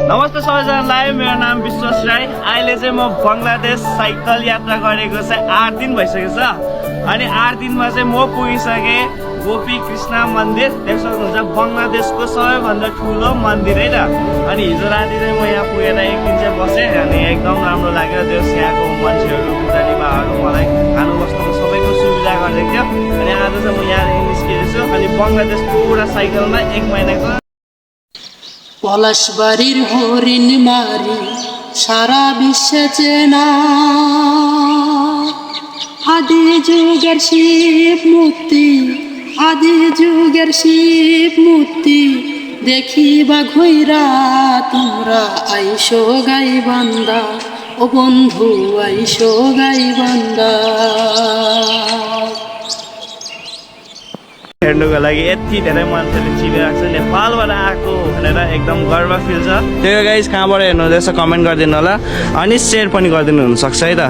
नमस्ते सबैजनालाई, मेरो नाम विश्वास राई। अहिले चाहिँ म बङ्गलादेश साइकल यात्रा गरेको चाहिँ 8 दिन भइसकेको छ। अनि 8 दिनमा चाहिँ म पुगिसकेँ गोपी कृष्ण मन्दिर। देख्न सक्नुहुन्छ बङ्गलादेशको सबैभन्दा ठुलो मन्दिर है त। अनि हिजो राति चाहिँ म यहाँ पुगेर एक दिन चाहिँ बसेँ अनि एकदम राम्रो लाग्यो। देश यहाँको मान्छेहरू पुजारीबाहरू मलाई खानु बस्नुको सबैको सुविधा गरिदिएको थियो। अनि आज चाहिँ म यहाँदेखि निस्किएको छु अनि बङ्गलादेश पुरा साइकलमा 1 महिनाको। পলাশবাড়ির হরিণ মারি সারা বিশ্বে চেনা আদি যুগের শিব মূর্তি আদি যুগের শিব মূর্তি দেখিবা ঘুইরা তোমরা আইসো গাইবান্ধা ও বন্ধু আইসো গাইবান্ধা हेर्नुको लागि यति धेरै मान्छेले चिनिरहेको छ। नेपालबाट आएको भनेर एकदम गर्व फिल छ। त्यो गाइस कहाँबाट हेर्नु हुँदैछ कमेन्ट गरिदिनु होला अनि सेयर पनि गरिदिनु हुन सक्छ है त।